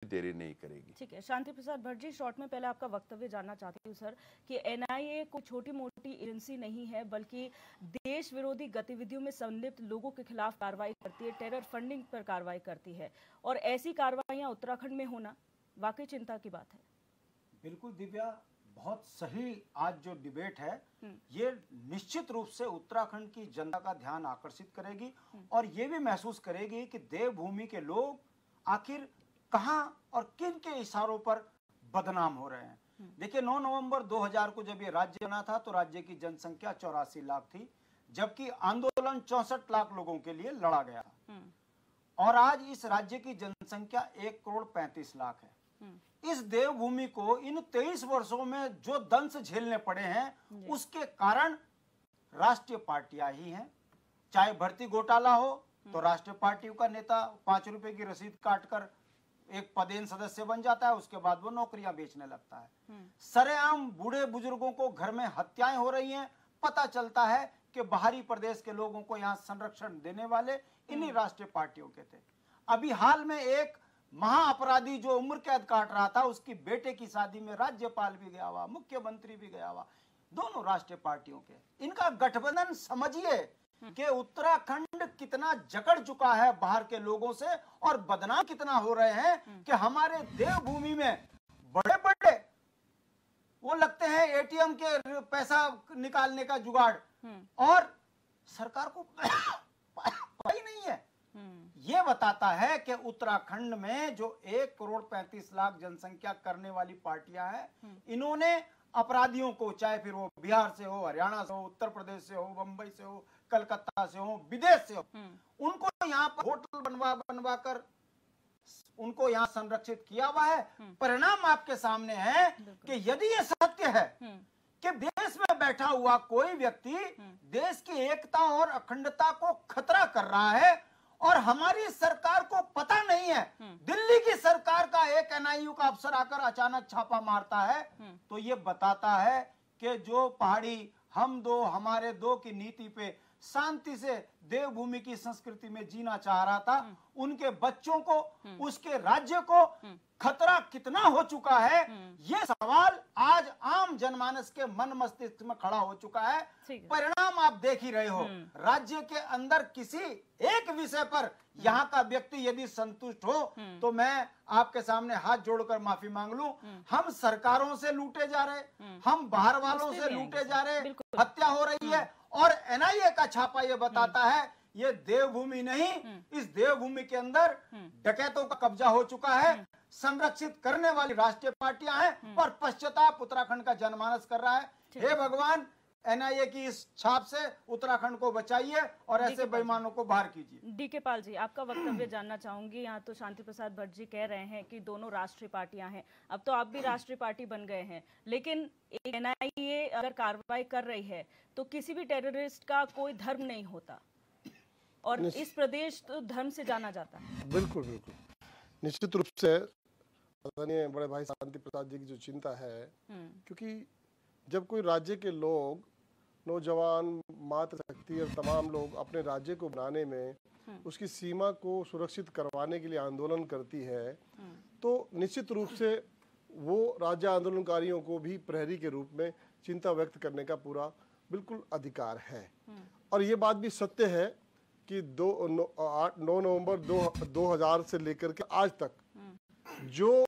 देरी नहीं करेगी। ठीक है, शांति प्रसाद भट्ट जी, शॉर्ट में पहले आपका वक्तव्य जानना चाहती हूँ सर कि एनआईए कोई छोटी मोटी एजेंसी नहीं है, बल्कि देश विरोधी गतिविधियों में संलिप्त लोगों के खिलाफ कार्रवाई करती है, टेरर फंडिंग पर कार्रवाई करती है, और ऐसी कार्रवाइयां उत्तराखंड में होना वाकई चिंता की बात है। बिल्कुल दिव्या, बहुत सही आज जो डिबेट है ये निश्चित रूप से उत्तराखंड की जनता का ध्यान आकर्षित करेगी और ये भी महसूस करेगी कि देवभूमि के लोग आखिर कहां और किन के इशारों पर बदनाम हो रहे हैं। देखिए 9 नवंबर 2000 को जब ये राज्य बना था तो राज्य की जनसंख्या 84 लाख थी, जबकि आंदोलन 64 लाख लोगों के लिए लड़ा गया था। और आज इस राज्य की जनसंख्या 1,35,00,000 है। इस देवभूमि को इन 23 वर्षों में जो दंश झेलने पड़े हैं उसके कारण राष्ट्रीय पार्टियां ही हैं। चाहे भर्ती घोटाला हो तो राष्ट्रीय पार्टियों का नेता 5 रुपए की रसीद काटकर एक पदेन सदस्य बन जाता है, उसके बाद वो नौकरियां बेचने लगता है। सरेआम बूढ़े बुजुर्गों को घर में हत्याएं हो रही हैं। पता चलता है कि बाहरी प्रदेश के लोगों को यहाँ संरक्षण देने वाले इन्हीं राष्ट्रीय पार्टियों के थे। अभी हाल में एक महाअपराधी जो उम्र कैद काट रहा था, उसकी बेटे की शादी में राज्यपाल भी गया हुआ, मुख्यमंत्री भी गया हुआ, दोनों राष्ट्रीय पार्टियों के। इनका गठबंधन समझिए कि उत्तराखंड कितना जकड़ चुका है बाहर के लोगों से और बदनाम कितना हो रहे हैं कि हमारे देवभूमि में बड़े बड़े वो लगते हैं एटीएम के पैसा निकालने का जुगाड़, और सरकार को पता नहीं है। ये बताता है कि उत्तराखंड में जो 1,35,00,000 जनसंख्या करने वाली पार्टियां हैं, इन्होंने अपराधियों को, चाहे फिर वो बिहार से हो, हरियाणा से हो, उत्तर प्रदेश से हो, मुंबई से हो, कलकत्ता से हो, विदेश से हो, उनको यहाँ पर होटल बनवा कर उनको यहाँ संरक्षित किया हुआ है। परिणाम आपके सामने है कि यदि ये सत्य है कि देश में बैठा हुआ कोई व्यक्ति देश की एकता और अखंडता को खतरा कर रहा है और हमारी सरकार को पता नहीं है, दिल्ली की सरकार का एक एनआईयू का अफसर आकर अचानक छापा मारता है, तो ये बताता है कि जो पहाड़ी हम दो हमारे दो की नीति पे शांति से देवभूमि की संस्कृति में जीना चाह रहा था, उनके बच्चों को, उसके राज्य को खतरा कितना हो चुका है, ये सवाल आज आम जनमानस के मन मस्तिष्क में खड़ा हो चुका है। परिणाम आप देख ही रहे हो। राज्य के अंदर किसी एक विषय पर यहाँ का व्यक्ति यदि संतुष्ट हो तो मैं आपके सामने हाथ जोड़कर माफी मांग लूं, हम सरकारों से लूटे जा रहे, हम बाहर वालों से लूटे जा रहे, हत्या हो रही है, और एनआईए का छापा ये बताता है ये देवभूमि नहीं, इस देवभूमि के अंदर डकैतों का कब्जा हो चुका है। संरक्षित करने वाली राष्ट्रीय पार्टियां हैं और पश्चाताप उत्तराखंड का जनमानस कर रहा है। हे भगवान, एनआईए की इस छाप से उत्तराखंड को बचाइए और ऐसे बेईमानों को बाहर कीजिए। डीके पाल जी, आपका वक्तव्य जानना चाहूंगी। यहाँ तो शांति प्रसाद भट्ट जी कह रहे हैं कि दोनों राष्ट्रीय पार्टियां हैं, अब तो आप भी राष्ट्रीय पार्टी बन गए हैं, लेकिन एनआईए अगर कार्रवाई कर रही है तो किसी भी टेररिस्ट का कोई धर्म नहीं होता और इस प्रदेश तो धर्म से जाना जाता है। बिल्कुल बिल्कुल, निश्चित रूप से आदरणीय बड़े भाई शांति प्रसाद जी की जो चिंता है, क्योंकि जब कोई राज्य के लोग, नौजवान, मातृशक्ति और तमाम लोग अपने राज्य को बनाने में, उसकी सीमा को सुरक्षित करवाने के लिए आंदोलन करती है, तो निश्चित रूप से वो राज्य आंदोलनकारियों को भी प्रहरी के रूप में चिंता व्यक्त करने का पूरा बिल्कुल अधिकार है। और ये बात भी सत्य है कि 9 नवंबर 2000 से लेकर के आज तक जो